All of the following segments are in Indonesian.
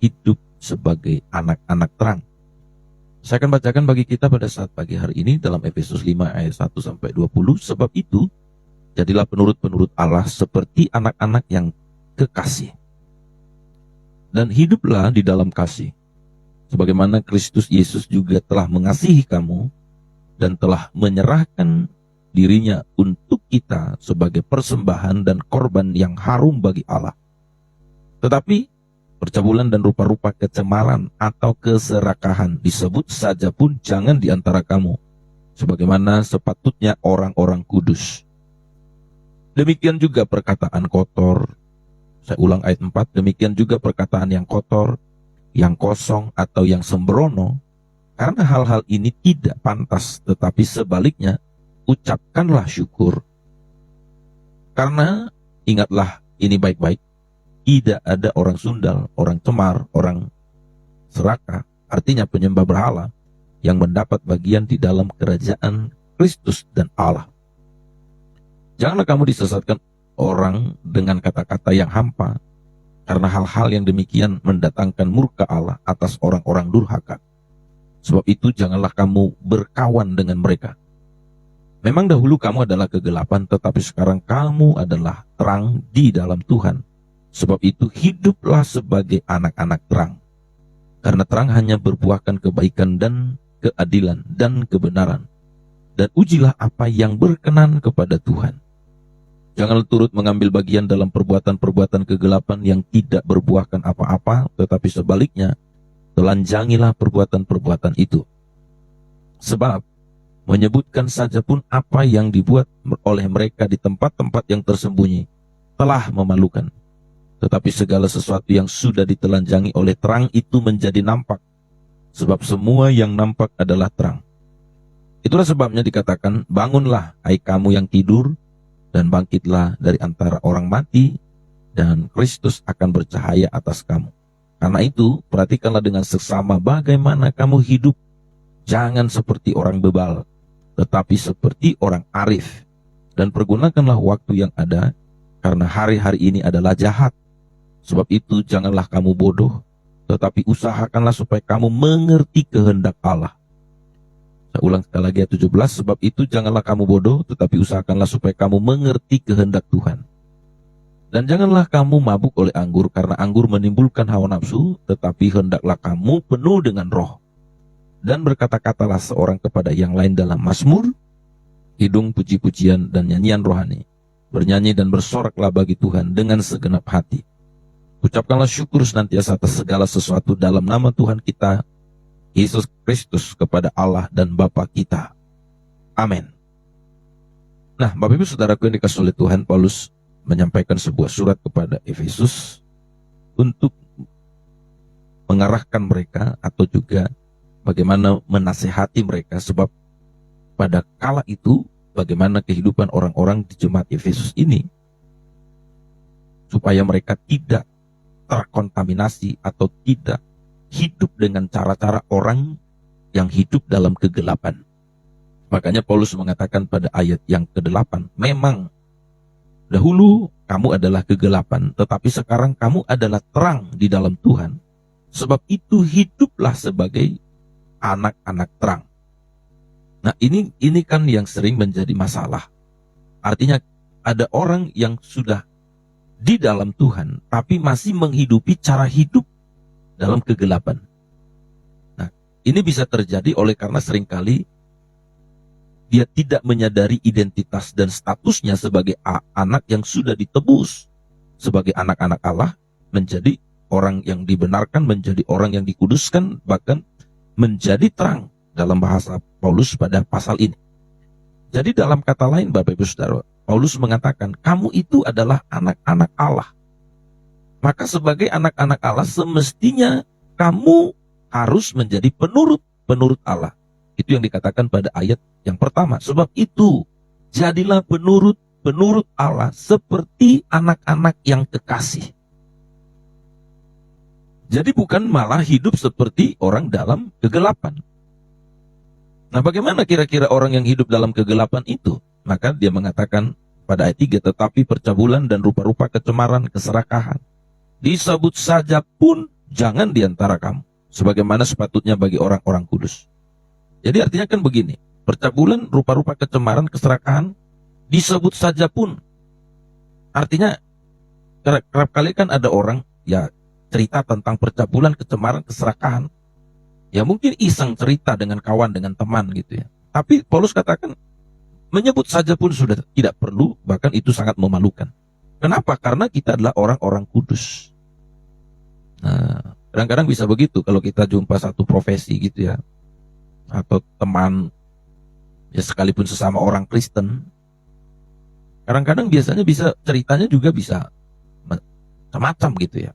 hidup sebagai anak-anak terang. Saya akan bacakan bagi kita pada saat pagi hari ini dalam Efesus 5 ayat 1-20. Sebab itu, jadilah penurut-penurut Allah seperti anak-anak yang kekasih. Dan hiduplah di dalam kasih, sebagaimana Kristus Yesus juga telah mengasihi kamu dan telah menyerahkan dirinya untuk kita sebagai persembahan dan korban yang harum bagi Allah. Tetapi percabulan dan rupa-rupa kecemaran atau keserakahan disebut saja pun jangan di antara kamu, sebagaimana sepatutnya orang-orang kudus. Demikian juga perkataan kotor, saya ulang ayat 4, demikian juga perkataan yang kotor, yang kosong atau yang sembrono, karena hal-hal ini tidak pantas, tetapi sebaliknya, ucapkanlah syukur. Karena ingatlah ini baik-baik, tidak ada orang sundal, orang cemar, orang serakah, artinya penyembah berhala, yang mendapat bagian di dalam kerajaan Kristus dan Allah. Janganlah kamu disesatkan orang dengan kata-kata yang hampa, karena hal-hal yang demikian mendatangkan murka Allah atas orang-orang durhaka. Sebab itu janganlah kamu berkawan dengan mereka. Memang dahulu kamu adalah kegelapan, tetapi sekarang kamu adalah terang di dalam Tuhan. Sebab itu hiduplah sebagai anak-anak terang. Karena terang hanya berbuahkan kebaikan dan keadilan dan kebenaran. Dan ujilah apa yang berkenan kepada Tuhan. Janganlah turut mengambil bagian dalam perbuatan-perbuatan kegelapan yang tidak berbuahkan apa-apa, tetapi sebaliknya, telanjangilah perbuatan-perbuatan itu. Sebab, menyebutkan saja pun apa yang dibuat oleh mereka di tempat-tempat yang tersembunyi, telah memalukan. Tetapi segala sesuatu yang sudah ditelanjangi oleh terang itu menjadi nampak, sebab semua yang nampak adalah terang. Itulah sebabnya dikatakan, bangunlah, hai kamu yang tidur, dan bangkitlah dari antara orang mati, dan Kristus akan bercahaya atas kamu. Karena itu, perhatikanlah dengan seksama bagaimana kamu hidup. Jangan seperti orang bebal, tetapi seperti orang arif. Dan pergunakanlah waktu yang ada, karena hari-hari ini adalah jahat. Sebab itu janganlah kamu bodoh, tetapi usahakanlah supaya kamu mengerti kehendak Allah. Saya ulang sekali lagi ayat 17, sebab itu janganlah kamu bodoh, tetapi usahakanlah supaya kamu mengerti kehendak Tuhan. Dan janganlah kamu mabuk oleh anggur, karena anggur menimbulkan hawa nafsu, tetapi hendaklah kamu penuh dengan roh. Dan berkata-katalah seorang kepada yang lain dalam mazmur, hidung puji-pujian dan nyanyian rohani. Bernyanyi dan bersoraklah bagi Tuhan dengan segenap hati. Ucapkanlah syukur senantiasa atas segala sesuatu dalam nama Tuhan kita, Yesus Kristus, kepada Allah dan Bapa kita. Amin. Nah, Bapak Ibu Saudaraku yang dikasihi oleh Tuhan, Paulus menyampaikan sebuah surat kepada Efesus untuk mengarahkan mereka atau juga bagaimana menasihati mereka, sebab pada kala itu bagaimana kehidupan orang-orang di jemaat Efesus ini, supaya mereka tidak terkontaminasi atau tidak hidup dengan cara-cara orang yang hidup dalam kegelapan. Makanya Paulus mengatakan pada ayat yang ke-8, memang dahulu kamu adalah kegelapan, tetapi sekarang kamu adalah terang di dalam Tuhan. Sebab itu hiduplah sebagai anak-anak terang. Nah, ini kan yang sering menjadi masalah. Artinya ada orang yang sudah di dalam Tuhan, tapi masih menghidupi cara hidup dalam kegelapan. Nah, ini bisa terjadi oleh karena seringkali dia tidak menyadari identitas dan statusnya sebagai anak yang sudah ditebus sebagai anak-anak Allah, menjadi orang yang dibenarkan, menjadi orang yang dikuduskan, bahkan menjadi terang dalam bahasa Paulus pada pasal ini. Jadi dalam kata lain, Bapak Ibu Saudara, Paulus mengatakan kamu itu adalah anak-anak Allah. Maka sebagai anak-anak Allah semestinya kamu harus menjadi penurut Allah. Itu yang dikatakan pada ayat yang pertama. Sebab itu jadilah penurut Allah seperti anak-anak yang kekasih. Jadi bukan malah hidup seperti orang dalam kegelapan. Nah, bagaimana kira-kira orang yang hidup dalam kegelapan itu? Maka dia mengatakan pada ayat 3, tetapi percabulan dan rupa-rupa kecemaran, keserakahan disebut saja pun jangan di antara kamu, sebagaimana sepatutnya bagi orang-orang kudus. Jadi artinya kan begini, percabulan rupa-rupa kecemaran, keserakahan, disebut saja pun. Artinya kerap kali kan ada orang ya cerita tentang percabulan, kecemaran, keserakahan. Ya mungkin iseng cerita dengan kawan, dengan teman gitu ya. Tapi Paulus katakan menyebut saja pun sudah tidak perlu, bahkan itu sangat memalukan. Kenapa? Karena kita adalah orang-orang kudus. Nah, kadang-kadang bisa begitu kalau kita jumpa satu profesi gitu ya, atau teman ya sekalipun sesama orang Kristen. Kadang-kadang biasanya bisa ceritanya juga bisa macam-macam gitu ya.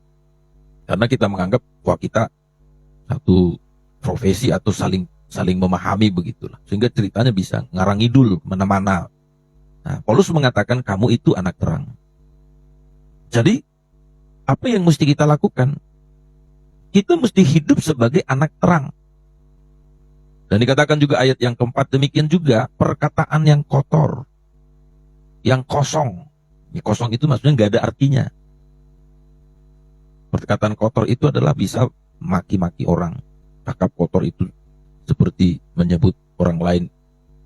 Karena kita menganggap wah kita satu profesi atau saling memahami begitulah. Sehingga ceritanya bisa ngarang ngidul mana-mana. Nah, Paulus mengatakan kamu itu anak terang. Jadi apa yang mesti kita lakukan? Kita mesti hidup sebagai anak terang. Dan dikatakan juga ayat yang keempat, demikian juga perkataan yang kotor, yang kosong. Ya, kosong itu maksudnya nggak ada artinya. Perkataan kotor itu adalah bisa maki-maki orang. Cakap kotor itu seperti menyebut orang lain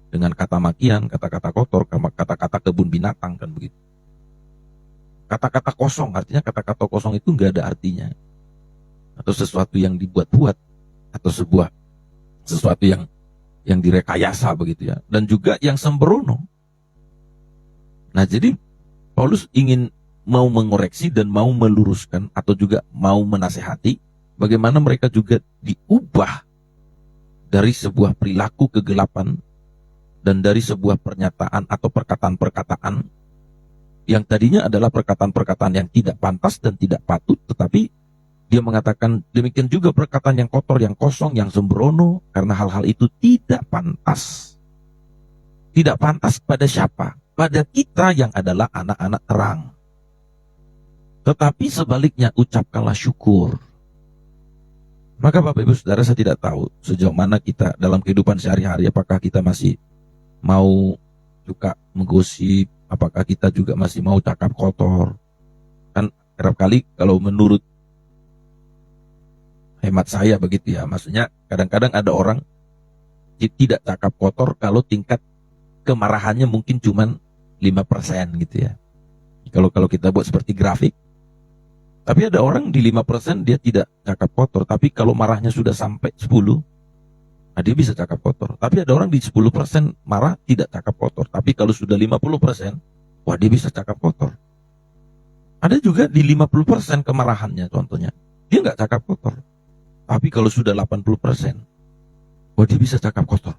dengan kata makian, kata-kata kotor, kata-kata kebun binatang, kan begitu. Kata-kata kosong, artinya kata-kata kosong itu nggak ada artinya. Atau sesuatu yang dibuat-buat, atau sesuatu yang direkayasa begitu ya. Dan juga yang sembrono. Nah, jadi Paulus ingin mau mengoreksi dan mau meluruskan atau juga mau menasehati bagaimana mereka juga diubah dari sebuah perilaku kegelapan dan dari sebuah pernyataan atau perkataan-perkataan yang tadinya adalah perkataan-perkataan yang tidak pantas dan tidak patut, tetapi dia mengatakan demikian juga perkataan yang kotor, yang kosong, yang sembrono, karena hal-hal itu tidak pantas. Tidak pantas pada siapa? Pada kita yang adalah anak-anak terang. Tetapi sebaliknya ucapkanlah syukur. Maka Bapak Ibu Saudara, saya tidak tahu sejauh mana kita dalam kehidupan sehari-hari, apakah kita masih mau suka menggosip, apakah kita juga masih mau cakap kotor. Kan kerap kali kalau menurut hemat saya begitu ya, maksudnya kadang-kadang ada orang tidak cakap kotor kalau tingkat kemarahannya mungkin cuma 5% gitu ya. Kalau kita buat seperti grafik. Tapi ada orang di 5% dia tidak cakap kotor, tapi kalau marahnya sudah sampai 10, nah dia bisa cakap kotor. Tapi ada orang di 10% marah tidak cakap kotor, tapi kalau sudah 50%, wah dia bisa cakap kotor. Ada juga di 50% kemarahannya contohnya, dia nggak cakap kotor. Tapi kalau sudah 80%, wah dia bisa cakap kotor.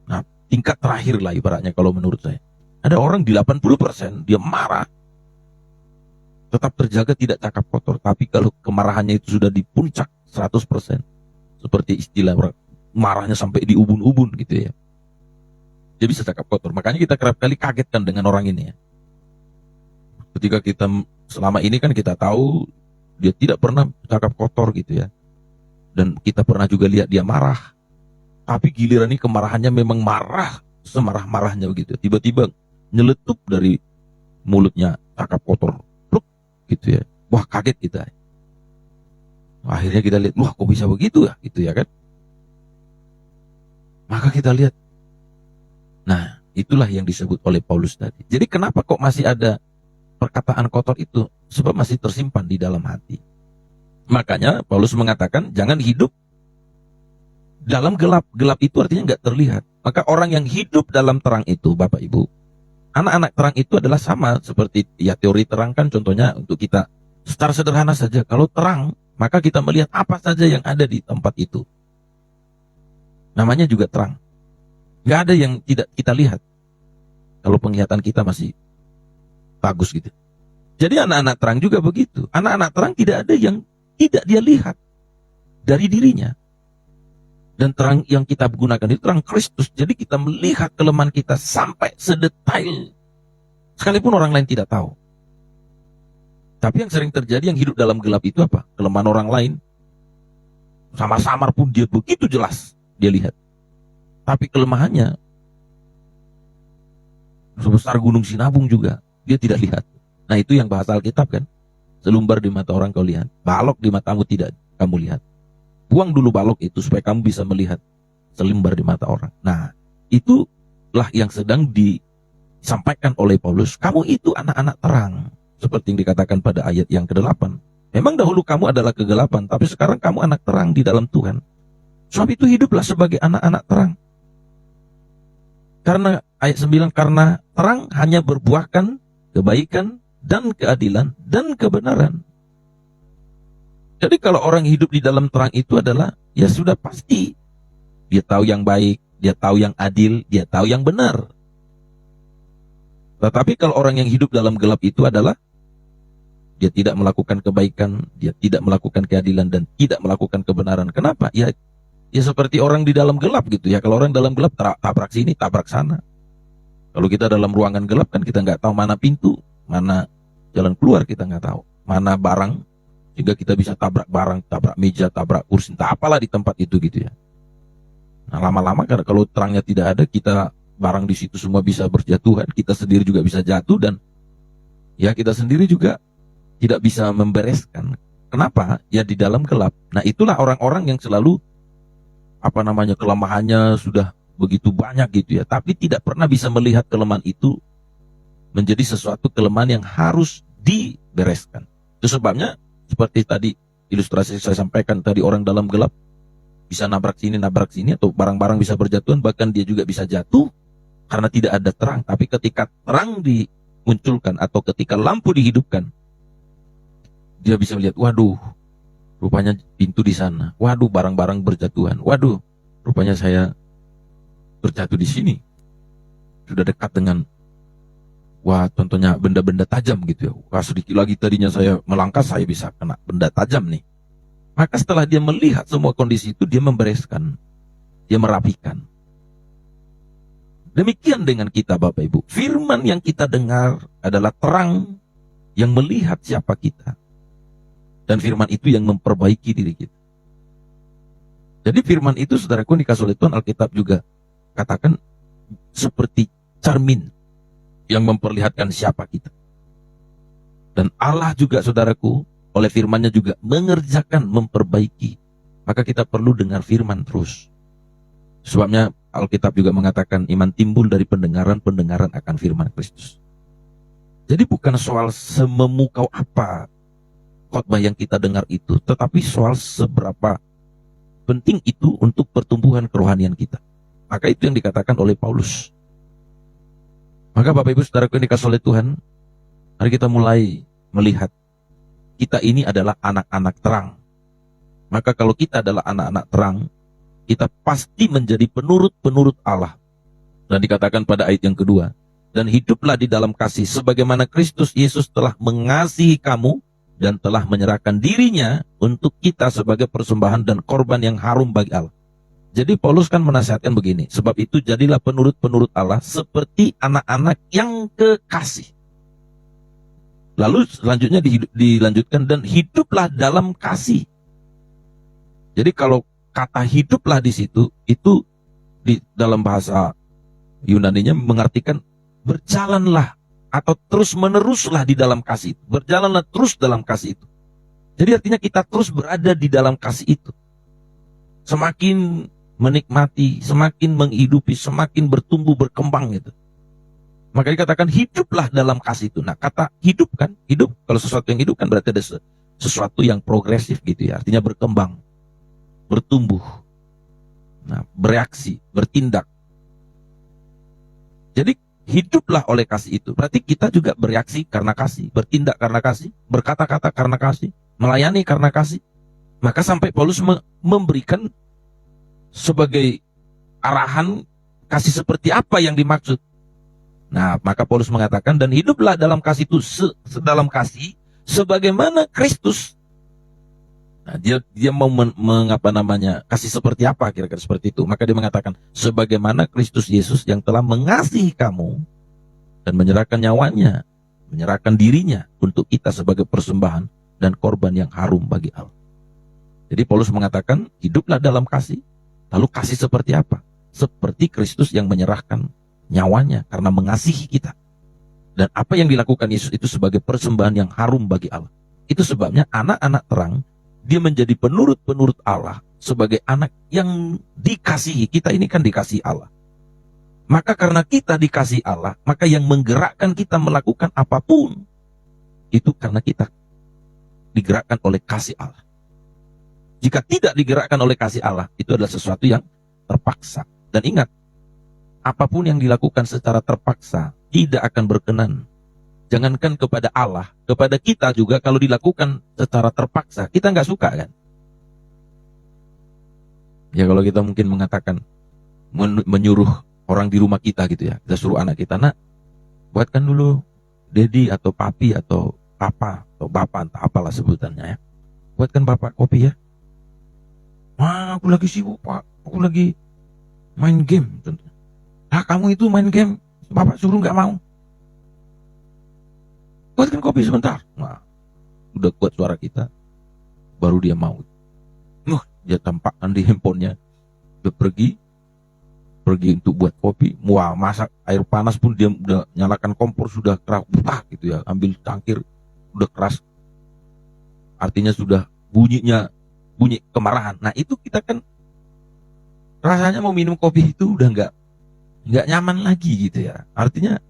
Nah, tingkat terakhir lah ibaratnya kalau menurut saya. Ada orang di 80% dia marah, tetap terjaga tidak cakap kotor. Tapi kalau kemarahannya itu sudah di puncak 100%, seperti istilah marahnya sampai di ubun-ubun gitu ya, dia bisa cakap kotor. Makanya kita kerap kali kagetkan dengan orang ini ya. Ketika kita selama ini kan kita tahu dia tidak pernah cakap kotor gitu ya. Dan kita pernah juga lihat dia marah. Tapi giliran ini kemarahannya memang marah, semarah-marahnya begitu. Tiba-tiba nyeletup dari mulutnya cakap kotor. Pluk, gitu ya. Wah, kaget kita. Akhirnya kita lihat, wah kok bisa begitu ya, gitu ya kan. Maka kita lihat. Nah, itulah yang disebut oleh Paulus tadi. Jadi kenapa kok masih ada perkataan kotor itu? Sebab masih tersimpan di dalam hati. Makanya Paulus mengatakan jangan hidup dalam gelap. Gelap itu artinya nggak terlihat. Maka orang yang hidup dalam terang itu, Bapak Ibu, anak-anak terang itu adalah sama seperti ya teori terang kan contohnya untuk kita secara sederhana saja. Kalau terang, maka kita melihat apa saja yang ada di tempat itu. Namanya juga terang. Nggak ada yang tidak kita lihat. Kalau penglihatan kita masih bagus gitu. Jadi anak-anak terang juga begitu. Anak-anak terang tidak ada yang tidak dia lihat dari dirinya. Dan terang yang kita gunakan itu terang Kristus. Jadi kita melihat kelemahan kita sampai sedetail. Sekalipun orang lain tidak tahu. Tapi yang sering terjadi yang hidup dalam gelap itu apa? Kelemahan orang lain. Samar-samar pun dia begitu jelas dia lihat. Tapi kelemahannya sebesar gunung Sinabung juga dia tidak lihat. Nah itu yang bahasa Alkitab kan. Selumbar di mata orang kau lihat, balok di matamu tidak kamu lihat. Buang dulu balok itu supaya kamu bisa melihat selumbar di mata orang. Nah, itulah yang sedang disampaikan oleh Paulus. Kamu itu anak-anak terang, seperti yang dikatakan pada ayat yang ke-8. Memang dahulu kamu adalah kegelapan, tapi sekarang kamu anak terang di dalam Tuhan. Sebab itu hiduplah sebagai anak-anak terang. Karena ayat 9, karena terang hanya berbuahkan kebaikan dan keadilan dan kebenaran. Jadi kalau orang hidup di dalam terang itu adalah, ya sudah pasti dia tahu yang baik, dia tahu yang adil, dia tahu yang benar. Tetapi kalau orang yang hidup dalam gelap itu adalah dia tidak melakukan kebaikan, dia tidak melakukan keadilan dan tidak melakukan kebenaran. Kenapa? Ya seperti orang di dalam gelap gitu ya. Kalau orang dalam gelap tabrak sini, tabrak sana. Kalau kita dalam ruangan gelap kan kita nggak tahu mana pintu, mana jalan keluar, kita nggak tahu. Mana barang, sehingga kita bisa tabrak barang, tabrak meja, tabrak kursi, entah apalah di tempat itu gitu ya. Nah lama-lama karena kalau terangnya tidak ada, kita barang di situ semua bisa berjatuhan, kita sendiri juga bisa jatuh dan ya kita sendiri juga tidak bisa membereskan. Kenapa? Ya di dalam gelap. Nah itulah orang-orang yang selalu kelemahannya sudah begitu banyak gitu ya, tapi tidak pernah bisa melihat kelemahan itu menjadi sesuatu kelemahan yang harus dibereskan. Itu sebabnya seperti tadi ilustrasi saya sampaikan tadi, orang dalam gelap bisa nabrak sini atau barang-barang bisa berjatuhan, bahkan dia juga bisa jatuh karena tidak ada terang. Tapi ketika terang dimunculkan atau ketika lampu dihidupkan, dia bisa melihat, waduh, rupanya pintu di sana. Waduh, barang-barang berjatuhan. Waduh, rupanya saya berjatuh di sini. Sudah dekat dengan, contohnya benda-benda tajam gitu ya. Sedikit lagi tadinya saya melangkah, saya bisa kena benda tajam nih. Maka setelah dia melihat semua kondisi itu, dia membereskan, dia merapikan. Demikian dengan kita Bapak Ibu. Firman yang kita dengar adalah terang yang melihat siapa kita. Dan firman itu yang memperbaiki diri kita. Jadi firman itu, saudaraku, dikasih oleh Tuhan, Alkitab juga katakan seperti cermin yang memperlihatkan siapa kita. Dan Allah juga, saudaraku, oleh firmannya juga mengerjakan, memperbaiki. Maka kita perlu dengar firman terus. Sebabnya Alkitab juga mengatakan iman timbul dari pendengaran akan firman Kristus. Jadi bukan soal sememukau apa khotbah yang kita dengar itu, tetapi soal seberapa penting itu untuk pertumbuhan kerohanian kita. Maka itu yang dikatakan oleh Paulus. Maka Bapak Ibu Saudaraku yang dikasih oleh Tuhan, mari kita mulai melihat kita ini adalah anak-anak terang. Maka kalau kita adalah anak-anak terang, kita pasti menjadi penurut-penurut Allah. Dan dikatakan pada ayat yang kedua, dan hiduplah di dalam kasih sebagaimana Kristus Yesus telah mengasihi kamu dan telah menyerahkan dirinya untuk kita sebagai persembahan dan korban yang harum bagi Allah. Jadi Paulus kan menasihatkan begini, sebab itu jadilah penurut-penurut Allah seperti anak-anak yang kekasih. Lalu selanjutnya dilanjutkan, dan hiduplah dalam kasih. Jadi kalau kata hiduplah di situ, itu di dalam bahasa Yunaninya mengartikan berjalanlah atau terus meneruslah di dalam kasih itu. Berjalanlah terus dalam kasih itu. Jadi artinya kita terus berada di dalam kasih itu. Semakin menikmati, semakin menghidupi, semakin bertumbuh, berkembang gitu. Maka dikatakan hiduplah dalam kasih itu. Nah kata hidup kan, hidup, kalau sesuatu yang hidup kan berarti ada sesuatu yang progresif gitu ya. Artinya berkembang, bertumbuh, nah, bereaksi, bertindak. Jadi hiduplah oleh kasih itu. Berarti kita juga bereaksi karena kasih, bertindak karena kasih, berkata-kata karena kasih, melayani karena kasih. Maka sampai Paulus memberikan sebagai arahan kasih seperti apa yang dimaksud. Nah, maka Paulus mengatakan, dan hiduplah dalam kasih itu, dalam kasih sebagaimana Kristus. Nah, dia mau kasih seperti apa kira-kira seperti itu. Maka dia mengatakan, sebagaimana Kristus Yesus yang telah mengasihi kamu dan menyerahkan nyawanya, menyerahkan dirinya untuk kita sebagai persembahan dan korban yang harum bagi Allah. Jadi Paulus mengatakan, hiduplah dalam kasih. Lalu kasih seperti apa? Seperti Kristus yang menyerahkan nyawanya karena mengasihi kita. Dan apa yang dilakukan Yesus itu sebagai persembahan yang harum bagi Allah. Itu sebabnya anak-anak terang, dia menjadi penurut-penurut Allah sebagai anak yang dikasihi. Kita ini kan dikasihi Allah. Maka karena kita dikasihi Allah, maka yang menggerakkan kita melakukan apapun, itu karena kita digerakkan oleh kasih Allah. Jika tidak digerakkan oleh kasih Allah, itu adalah sesuatu yang terpaksa. Dan ingat, apapun yang dilakukan secara terpaksa tidak akan berkenan. Jangankan kepada Allah, kepada kita juga kalau dilakukan secara terpaksa, kita nggak suka kan? Ya kalau kita mungkin mengatakan, menyuruh orang di rumah kita gitu ya, kita suruh anak kita, nak, buatkan dulu dedi atau papi atau papa atau bapak entah apalah sebutannya ya, buatkan bapak kopi ya. Wah, aku lagi sibuk pak, aku lagi main game contohnya. Ah, kamu itu main game, bapak suruh nggak mau. Buatkan kopi sebentar. Nah, udah kuat suara kita, baru dia mau. Dia tampakkan di handphonenya, udah pergi untuk buat kopi. Wah, masak air panas pun dia udah nyalakan kompor, sudah keras gitu ya, ambil cangkir, udah keras. Artinya sudah bunyi kemarahan. Nah itu kita kan rasanya mau minum kopi itu udah nggak nyaman lagi gitu ya. Artinya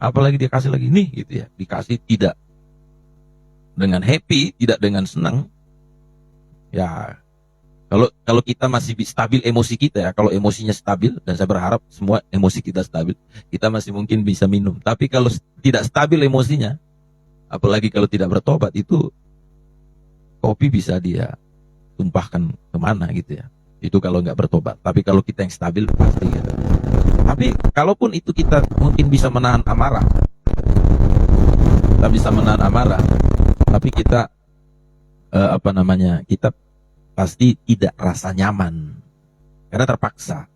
apalagi dia kasih lagi nih gitu ya, dikasih tidak dengan happy, tidak dengan senang. Ya kalau kita masih stabil emosi kita ya, kalau emosinya stabil, dan saya berharap semua emosi kita stabil, kita masih mungkin bisa minum. Tapi kalau tidak stabil emosinya, apalagi kalau tidak bertobat, itu kopi bisa dia tumpahkan kemana gitu ya. Itu kalau nggak bertobat. Tapi kalau kita yang stabil pasti gitu. Tapi kalaupun itu kita mungkin bisa menahan amarah, tapi kita kita pasti tidak rasa nyaman karena terpaksa.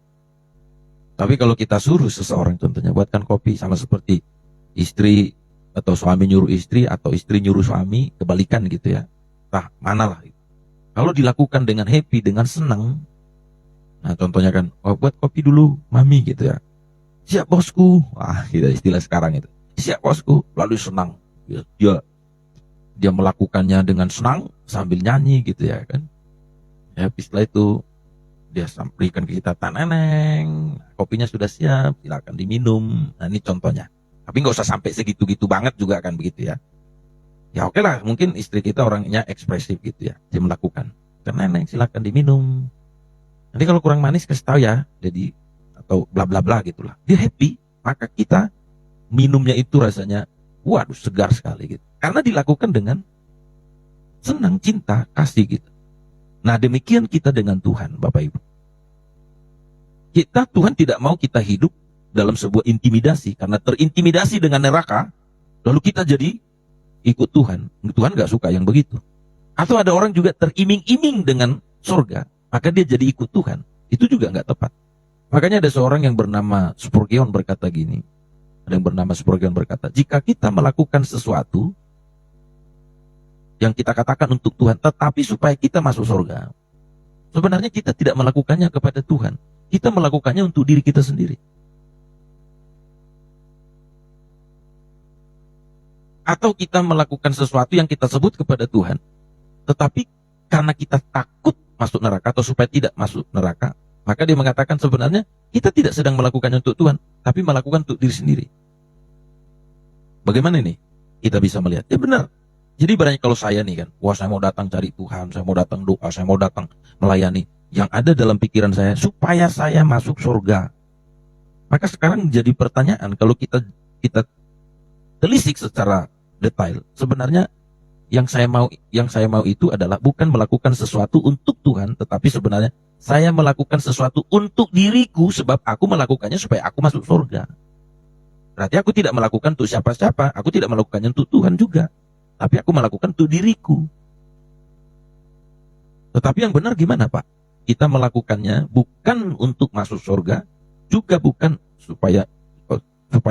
Tapi kalau kita suruh seseorang contohnya buatkan kopi, sama seperti istri atau suami nyuruh istri atau istri nyuruh suami, kebalikan gitu ya. Nah, manalah itu. Kalau dilakukan dengan happy, dengan senang, nah contohnya kan, oh, buat kopi dulu, mami gitu ya. Siap bosku, gitu istilah sekarang itu. Siap bosku, lalu senang. Dia melakukannya dengan senang sambil nyanyi gitu ya kan. Ya, setelah itu dia sampaikan ke kita, taneneng, kopinya sudah siap, silakan diminum. Nah ini contohnya. Tapi nggak usah sampai segitu-gitu banget juga kan begitu ya. Ya oke lah, mungkin istri kita orangnya ekspresif gitu ya, dia melakukan. Tenang, silakan diminum. Nanti kalau kurang manis kasih tahu ya, jadi atau bla bla bla gitulah. Dia happy, maka kita minumnya itu rasanya, waduh segar sekali gitu. Karena dilakukan dengan senang, cinta, kasih gitu. Nah demikian kita dengan Tuhan, Bapak Ibu. Tuhan tidak mau kita hidup dalam sebuah intimidasi, karena terintimidasi dengan neraka, lalu kita jadi ikut Tuhan. Tuhan gak suka yang begitu. Atau ada orang juga teriming-iming dengan surga, maka dia jadi ikut Tuhan. Itu juga gak tepat. Makanya ada seorang yang bernama Spurgeon berkata gini. Jika kita melakukan sesuatu yang kita katakan untuk Tuhan, tetapi supaya kita masuk surga, sebenarnya kita tidak melakukannya kepada Tuhan. Kita melakukannya untuk diri kita sendiri. Atau kita melakukan sesuatu yang kita sebut kepada Tuhan, tetapi karena kita takut masuk neraka atau supaya tidak masuk neraka, maka dia mengatakan sebenarnya kita tidak sedang melakukannya untuk Tuhan, tapi melakukan untuk diri sendiri. Bagaimana ini? Kita bisa melihat, ya benar. Jadi barangkali kalau saya nih kan, wah saya mau datang cari Tuhan, saya mau datang doa, saya mau datang melayani. Yang ada dalam pikiran saya, supaya saya masuk surga. Maka sekarang jadi pertanyaan, kalau kita telisik secara detail, sebenarnya yang saya mau itu adalah bukan melakukan sesuatu untuk Tuhan, tetapi sebenarnya saya melakukan sesuatu untuk diriku, sebab aku melakukannya supaya aku masuk surga. Berarti aku tidak melakukan untuk siapa-siapa, aku tidak melakukannya untuk Tuhan juga, tapi aku melakukan untuk diriku. Tetapi yang benar gimana Pak? Kita melakukannya bukan untuk masuk surga, juga bukan supaya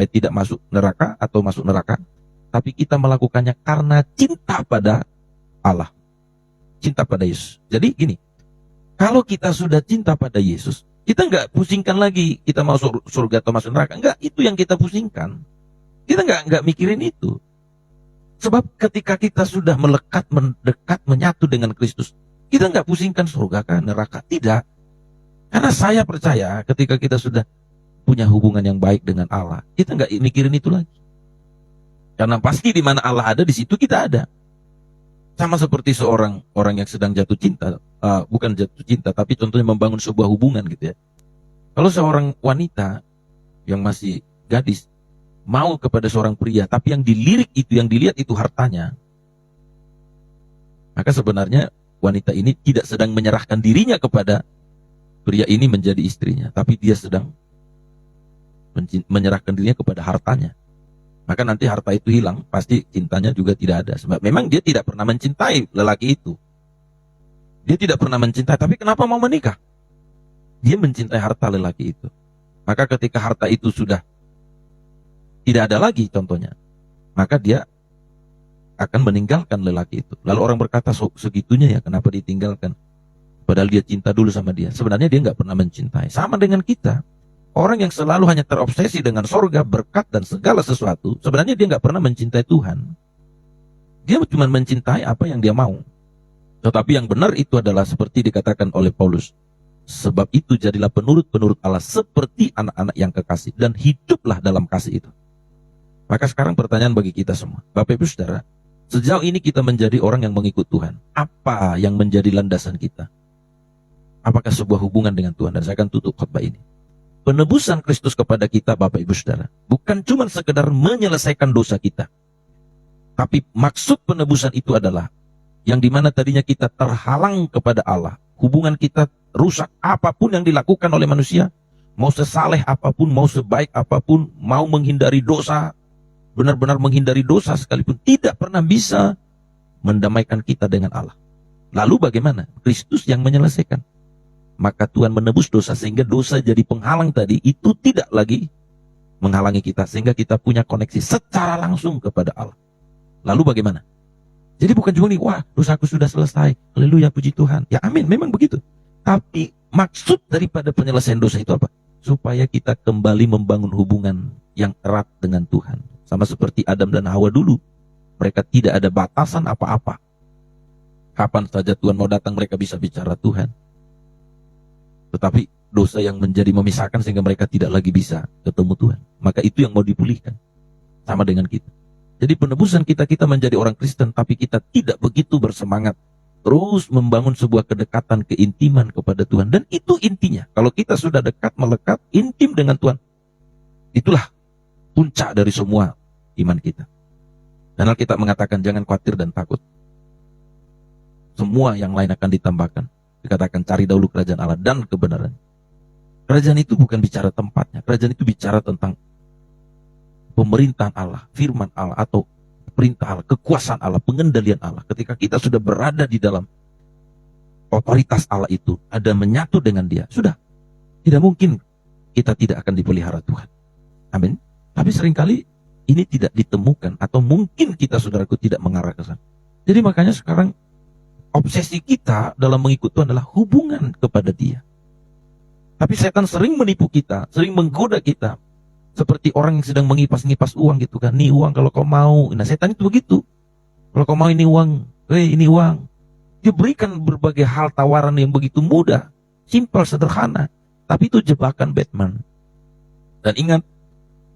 tidak masuk neraka atau masuk neraka, tapi kita melakukannya karena cinta pada Allah, cinta pada Yesus. Jadi gini, kalau kita sudah cinta pada Yesus, kita nggak pusingkan lagi kita masuk surga atau masuk neraka. Enggak, itu yang kita pusingkan. Kita nggak mikirin itu. Sebab ketika kita sudah melekat, mendekat, menyatu dengan Kristus, kita nggak pusingkan surga kah, neraka. Tidak. Karena saya percaya ketika kita sudah punya hubungan yang baik dengan Allah, kita nggak mikirin itu lagi. Karena pasti di mana Allah ada, di situ kita ada. Sama seperti seorang orang yang sedang jatuh cinta, bukan jatuh cinta, tapi contohnya membangun sebuah hubungan gitu ya. Kalau seorang wanita yang masih gadis mau kepada seorang pria, tapi yang dilirik itu, yang dilihat itu hartanya, maka sebenarnya wanita ini tidak sedang menyerahkan dirinya kepada pria ini menjadi istrinya, tapi dia sedang menyerahkan dirinya kepada hartanya. Maka nanti harta itu hilang, pasti cintanya juga tidak ada. Sebab memang dia tidak pernah mencintai lelaki itu. Dia tidak pernah mencintai, tapi kenapa mau menikah? Dia mencintai harta lelaki itu. Maka ketika harta itu sudah tidak ada lagi contohnya, maka dia akan meninggalkan lelaki itu. Lalu orang berkata, segitunya ya kenapa ditinggalkan? Padahal dia cinta dulu sama dia. Sebenarnya dia nggak pernah mencintai. Sama dengan kita. Orang yang selalu hanya terobsesi dengan sorga, berkat, dan segala sesuatu, sebenarnya dia nggak pernah mencintai Tuhan. Dia cuma mencintai apa yang dia mau. Tetapi yang benar itu adalah seperti dikatakan oleh Paulus. Sebab itu jadilah penurut-penurut Allah seperti anak-anak yang kekasih, dan hiduplah dalam kasih itu. Maka sekarang pertanyaan bagi kita semua. Bapak Ibu Saudara, sejauh ini kita menjadi orang yang mengikut Tuhan. Apa yang menjadi landasan kita? Apakah sebuah hubungan dengan Tuhan? Dan saya akan tutup khotbah ini. Penebusan Kristus kepada kita, Bapak Ibu Saudara, bukan cuma sekedar menyelesaikan dosa kita. Tapi maksud penebusan itu adalah yang dimana tadinya kita terhalang kepada Allah. Hubungan kita rusak, apapun yang dilakukan oleh manusia, mau sesaleh apapun, mau sebaik apapun, mau menghindari dosa, benar-benar menghindari dosa sekalipun, tidak pernah bisa mendamaikan kita dengan Allah. Lalu bagaimana? Kristus yang menyelesaikan. Maka Tuhan menebus dosa sehingga dosa jadi penghalang tadi itu tidak lagi menghalangi kita, sehingga kita punya koneksi secara langsung kepada Allah. Lalu bagaimana? Jadi bukan cuma nih, wah dosaku sudah selesai, haleluya puji Tuhan. Ya amin, memang begitu. Tapi maksud daripada penyelesaian dosa itu apa? Supaya kita kembali membangun hubungan yang erat dengan Tuhan. Sama seperti Adam dan Hawa dulu. Mereka tidak ada batasan apa-apa. Kapan saja Tuhan mau datang mereka bisa bicara Tuhan. Tetapi dosa yang menjadi memisahkan sehingga mereka tidak lagi bisa ketemu Tuhan. Maka itu yang mau dipulihkan. Sama dengan kita. Jadi penebusan kita menjadi orang Kristen, tapi kita tidak begitu bersemangat. Terus membangun sebuah kedekatan, keintiman kepada Tuhan. Dan itu intinya. Kalau kita sudah dekat, melekat, intim dengan Tuhan. Itulah puncak dari semua iman kita. Dan Alkitab mengatakan jangan khawatir dan takut. Semua yang lain akan ditambahkan. Dikatakan cari dahulu kerajaan Allah dan kebenaran. Kerajaan itu bukan bicara tempatnya. Kerajaan itu bicara tentang pemerintahan Allah, firman Allah, atau perintah Allah, kekuasaan Allah, pengendalian Allah. Ketika kita sudah berada di dalam otoritas Allah itu, ada menyatu dengan dia, sudah. Tidak mungkin kita tidak akan dipelihara Tuhan. Amin. Tapi seringkali ini tidak ditemukan, atau mungkin kita, saudaraku, tidak mengarah ke sana. Jadi makanya sekarang obsesi kita dalam mengikut Tuhan adalah hubungan kepada dia. Tapi setan sering menipu kita, sering menggoda kita. Seperti orang yang sedang mengipas-ngipas uang gitu kan. Nih uang kalau kau mau. Nah setan itu begitu. Kalau kau mau ini uang, ini uang. Dia berikan berbagai hal tawaran yang begitu mudah. Simpel, sederhana. Tapi itu jebakan Batman. Dan ingat,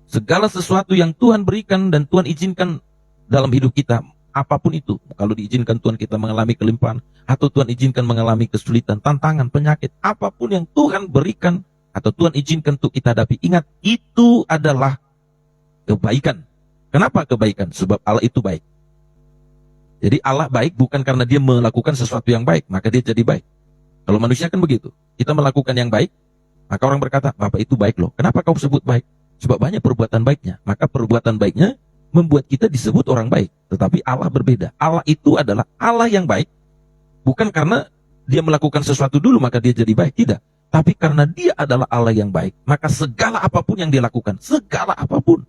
segala sesuatu yang Tuhan berikan dan Tuhan izinkan dalam hidup kita, apapun itu, kalau diizinkan Tuhan kita mengalami kelimpahan, atau Tuhan izinkan mengalami kesulitan, tantangan, penyakit, apapun yang Tuhan berikan, atau Tuhan izinkan untuk kita hadapi, ingat, itu adalah kebaikan. Kenapa kebaikan? Sebab Allah itu baik. Jadi Allah baik bukan karena dia melakukan sesuatu yang baik, maka dia jadi baik. Kalau manusia kan begitu, kita melakukan yang baik, maka orang berkata, Bapak itu baik loh. Kenapa kau sebut baik? Sebab banyak perbuatan baiknya. Maka perbuatan baiknya membuat kita disebut orang baik. Tetapi Allah berbeda. Allah itu adalah Allah yang baik. Bukan karena dia melakukan sesuatu dulu maka dia jadi baik. Tidak. Tapi karena dia adalah Allah yang baik. Maka segala apapun yang dia lakukan. Segala apapun.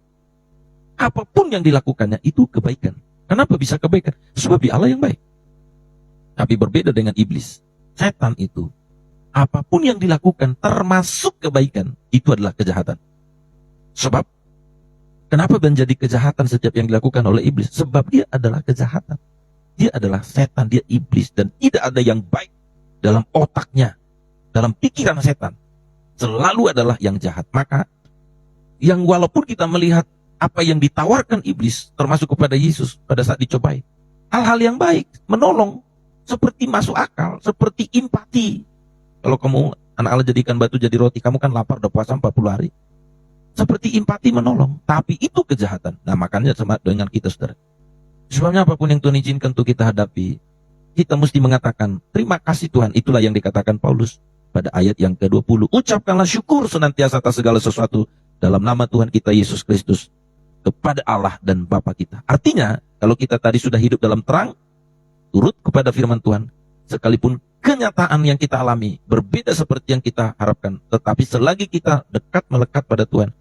Apapun yang dilakukannya itu kebaikan. Kenapa bisa kebaikan? Sebab dia Allah yang baik. Tapi berbeda dengan iblis. Setan itu. Apapun yang dilakukan termasuk kebaikan. Itu adalah kejahatan. Sebab Kenapa menjadi kejahatan setiap yang dilakukan oleh iblis? Sebab dia adalah kejahatan. Dia adalah setan, dia iblis. Dan tidak ada yang baik dalam otaknya, dalam pikiran setan. Selalu adalah yang jahat. Maka, yang walaupun kita melihat apa yang ditawarkan iblis, termasuk kepada Yesus pada saat dicobai, hal-hal yang baik, menolong, seperti masuk akal, seperti empati. Kalau kamu, anak Allah jadikan batu jadi roti, kamu kan lapar, udah puasa 40 hari. Seperti empati menolong, tapi itu kejahatan. Nah, makanya sama dengan kita, saudara. Sebabnya apapun yang Tuhan izinkan untuk kita hadapi, kita mesti mengatakan, terima kasih Tuhan. Itulah yang dikatakan Paulus pada ayat yang ke-20. Ucapkanlah syukur senantiasa atas segala sesuatu dalam nama Tuhan kita Yesus Kristus kepada Allah dan Bapa kita. Artinya, kalau kita tadi sudah hidup dalam terang, turut kepada firman Tuhan, sekalipun kenyataan yang kita alami berbeda seperti yang kita harapkan, tetapi selagi kita dekat melekat pada Tuhan,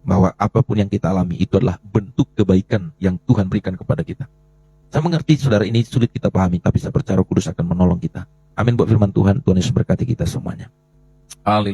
bahwa apapun yang kita alami itu adalah bentuk kebaikan yang Tuhan berikan kepada kita. Saya mengerti, saudara, ini sulit kita pahami, tapi saya percaya Roh Kudus akan menolong kita. Amin buat firman Tuhan. Tuhan Yesus berkati kita semuanya. Haleluya.